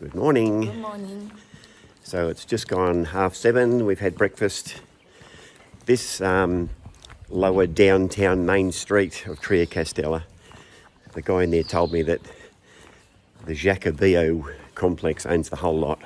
Good morning. Good morning. So it's just gone 7:30. We've had breakfast. This lower downtown main street of Triacastela, the guy in there told me that the Jacobeo complex owns the whole lot.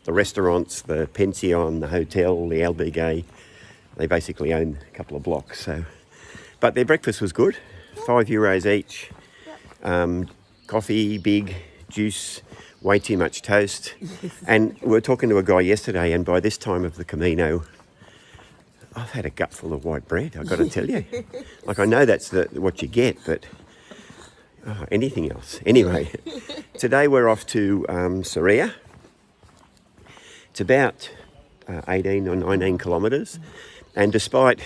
The restaurants, the pension, the hotel, the LBG, they basically own a couple of blocks. So, but their breakfast was good, €5 each. Coffee, big, juice, way too much toast. And we were talking to a guy yesterday, and by this time of the Camino, I've had a gut full of white bread, I've got to tell you. Like, I know that's what you get, but anything else. Anyway, today we're off to Seria. It's about 18 or 19 kilometres. And despite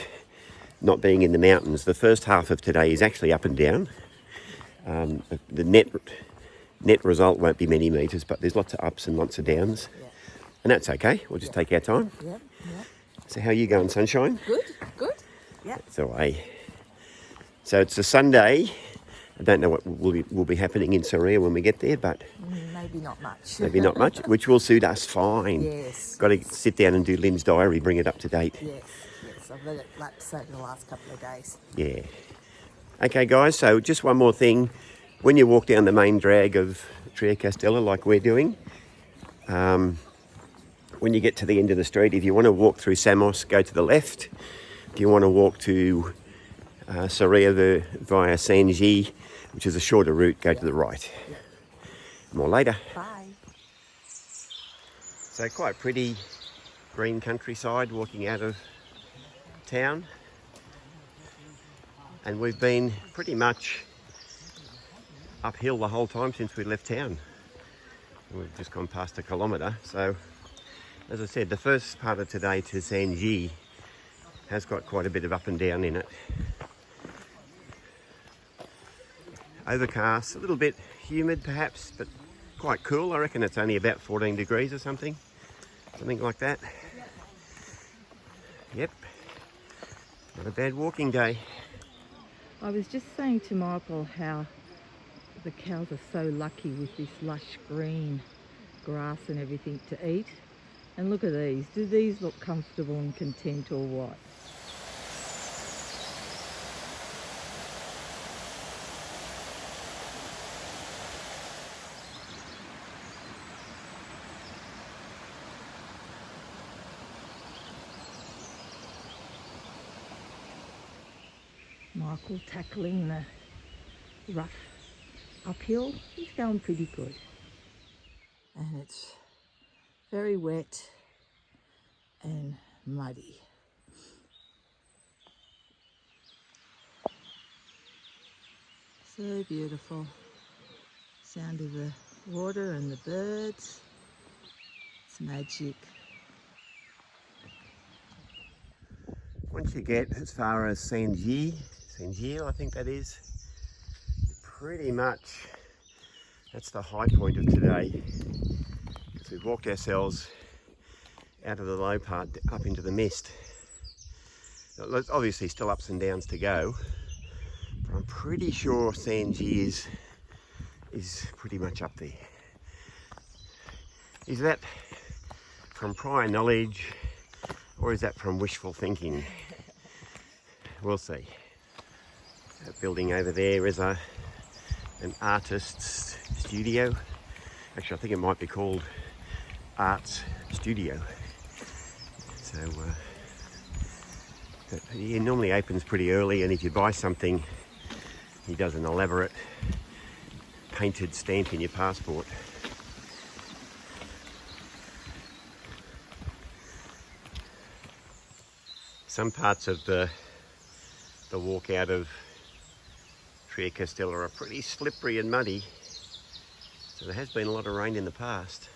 not being in the mountains, the first half of today is actually up and down. The net result won't be many metres, but there's lots of ups and lots of downs. Yeah. And that's okay, we'll just take our time. Yep. So how are you going, sunshine? Good. Yeah. That's the way. So it's a Sunday. I don't know what will be happening in Sarria when we get there, but Maybe not much. maybe not much, which will suit us fine. Yes. Got to sit down and do Lynn's diary, bring it up to date. Yes. I've let it lapse over the last couple of days. Yeah. Okay, guys, so just one more thing. When you walk down the main drag of Triacastela like we're doing, when you get to the end of the street, if you want to walk through Samos, go to the left. If you want to walk to Sarria via Sanji, which is a shorter route, go to the right. More later. Bye. So quite pretty green countryside walking out of town. And we've been pretty much uphill the whole time since we left town. We've just gone past a kilometre. So, as I said, the first part of today to Sanji has got quite a bit of up and down in it. Overcast, a little bit humid perhaps, but quite cool. I reckon it's only about 14 degrees or something like that. Yep, not a bad walking day. I was just saying to Michael how the cows are so lucky with this lush green grass and everything to eat. And look at these. Do these look comfortable and content or what? Michael tackling the rough uphill. He's going pretty good. And it's very wet and muddy. So beautiful. Sound of the water and the birds. It's magic. Once you get as far as Sanji, I think that is, pretty much that's the high point of today. So we've walked ourselves out of the low part up into the mist. There's obviously still ups and downs to go, but I'm pretty sure Sanji is pretty much up there. Is that from prior knowledge or is that from wishful thinking? We'll see. That building over there is an artist's studio. Actually, I think it might be called Arts Studio. So he normally opens pretty early, and if you buy something, he does an elaborate painted stamp in your passport. Some parts of the walk out of Triacastela are pretty slippery and muddy, so there has been a lot of rain in the past.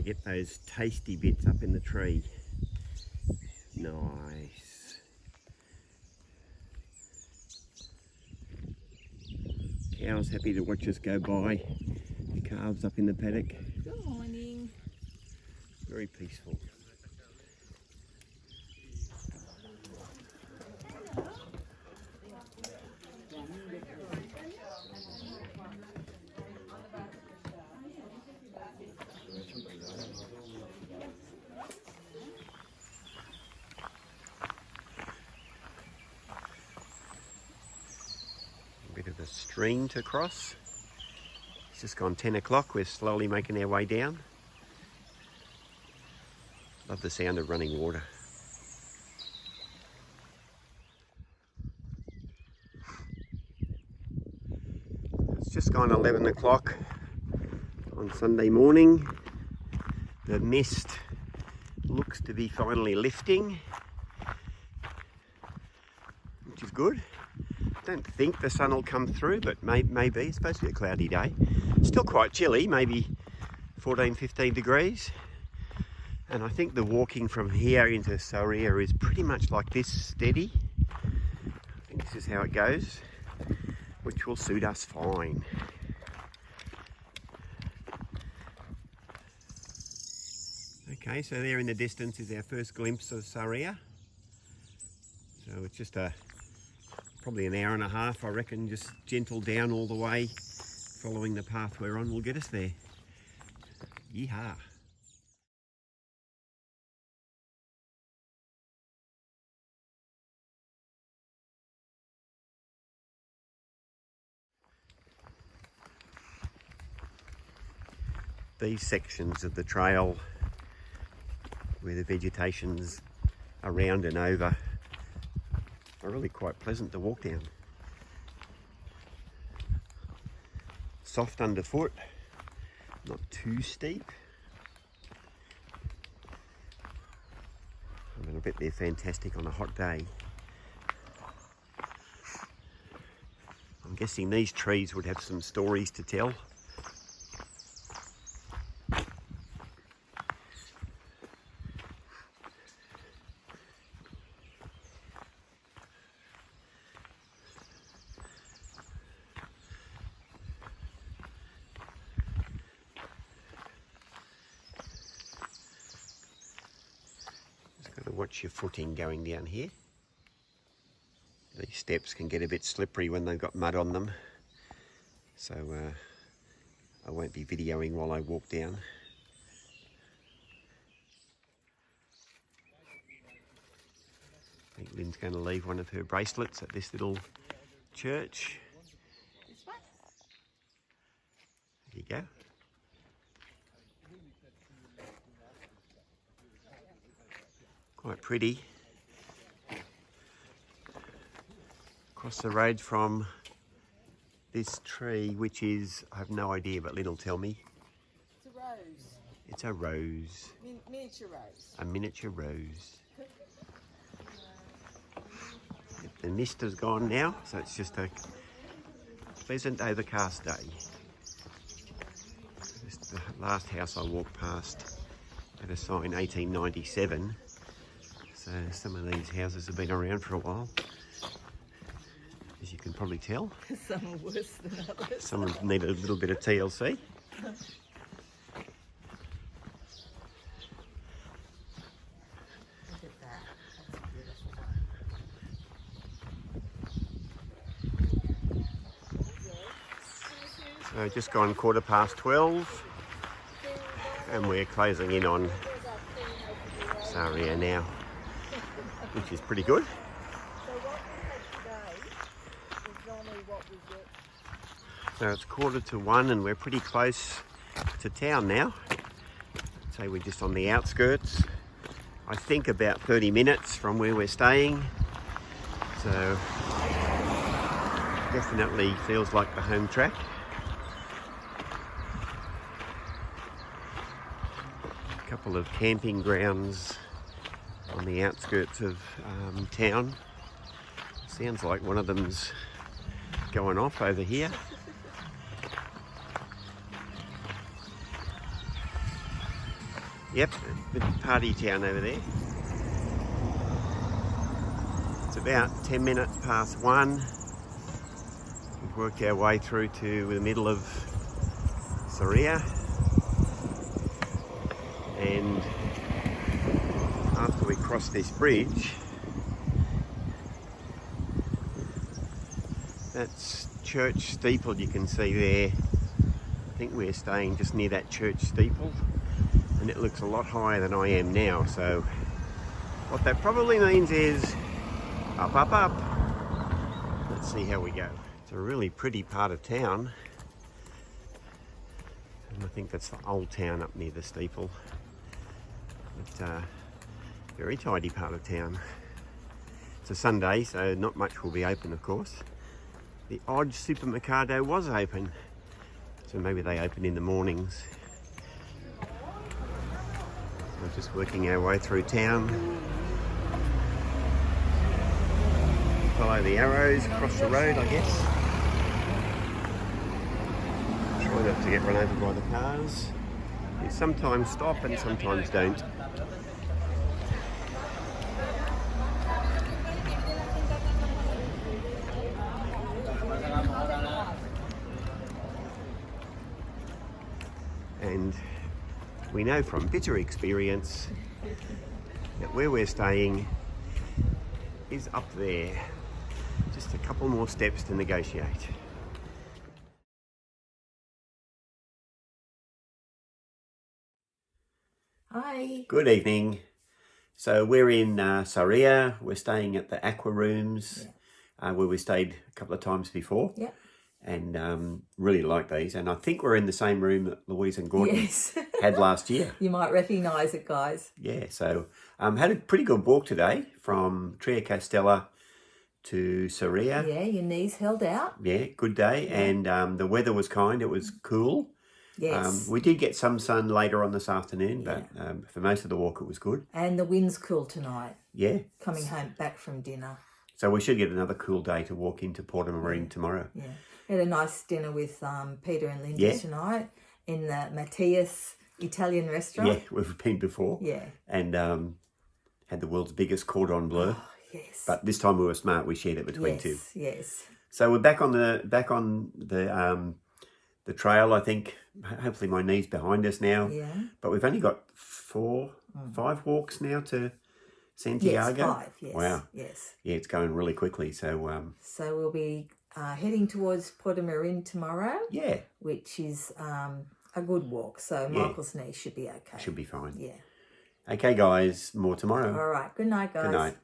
get those tasty bits up in the tree. Nice. Cows happy to watch us go by. The calves up in the paddock. Good morning. Very peaceful. Bit of a stream to cross. It's just gone 10 o'clock. We're slowly making our way down. Love the sound of running water. It's just gone 11 o'clock on Sunday morning. The mist looks to be finally lifting, which is good. Don't think the sun will come through, but maybe. It's supposed to be a cloudy day. Still quite chilly, maybe 14, 15 degrees. And I think the walking from here into Sarria is pretty much like this, steady. I think this is how it goes, which will suit us fine. Okay, so there in the distance is our first glimpse of Sarria. So it's just probably an hour and a half, I reckon, just gentle down all the way, following the path we're on will get us there. Yeehaw. These sections of the trail where the vegetation's around and over are really quite pleasant to walk down. Soft underfoot, not too steep. I mean, I bet they're fantastic on a hot day. I'm guessing these trees would have some stories to tell. Watch your footing going down here. These steps can get a bit slippery when they've got mud on them, so I won't be videoing while I walk down. I think Lynn's going to leave one of her bracelets at this little church. This one? There you go. Quite pretty. Across the road from this tree, which is, I have no idea, but Lynn will tell me. It's a rose. It's a rose. Miniature rose. A miniature rose. The mist has gone now, so it's just a pleasant overcast day. This is the last house I walked past had a sign 1897. So some of these houses have been around for a while, as you can probably tell. Some are worse than others. Some need a little bit of TLC. Look at that. That's a beautiful one. So just gone 12:15 and we're closing in on Sarria now, which is pretty good. So what we had today is normally what we get. So it's 1:45 and we're pretty close to town now. I'd say we're just on the outskirts. I think about 30 minutes from where we're staying. So definitely feels like the home track. A couple of camping grounds on the outskirts of town. Sounds like one of them's going off over here. Yep, the party town over there. It's about 10 minutes past 1. We've worked our way through to the middle of Seria. And after we cross this bridge, that's church steeple you can see there. I think we're staying just near that church steeple, and it looks a lot higher than I am now, so what that probably means is up, up, up. Let's see how we go. It's a really pretty part of town, and I think that's the old town up near the steeple. But very tidy part of town. It's a Sunday, so not much will be open, of course. The odd supermercado was open, so maybe they open in the mornings. We're just working our way through town. Follow the arrows across the road, I guess. Try not to get run over by the cars. They sometimes stop and sometimes don't. And we know from bitter experience that where we're staying is up there. Just a couple more steps to negotiate. Hi. Good evening. So we're in Sarria. We're staying at the Aqua Rooms, where we stayed a couple of times before. Yeah. And really like these. And I think we're in the same room that Louise and Gordon Yes. had last year. You might recognise it, guys. Yeah, so had a pretty good walk today from Triacastela to Seria. Yeah, your knees held out. Yeah, good day. Yeah. And the weather was kind. It was cool. Yes. We did get some sun later on this afternoon, but for most of the walk it was good. And the wind's cool tonight. Yeah. Coming home back from dinner. So we should get another cool day to walk into Portamarine tomorrow. Yeah. Had a nice dinner with Peter and Linda tonight in the Matthias Italian restaurant. Yeah, we've been before. Yeah. And had the world's biggest cordon bleu. Oh, yes. But this time we were smart. We shared it between two. Yes. So we're back on the trail. I think hopefully my knee's behind us now. Yeah. But we've only got 5 walks now to Santiago. Yes, 5. Yes. Wow. Yes. Yeah, it's going really quickly. So So we'll be heading towards Portamarine tomorrow. yeah, Which is a good walk. So Michael's knee should be okay. should be fine. Yeah. Okay, guys, more tomorrow. All right. Good night, guys. Good night.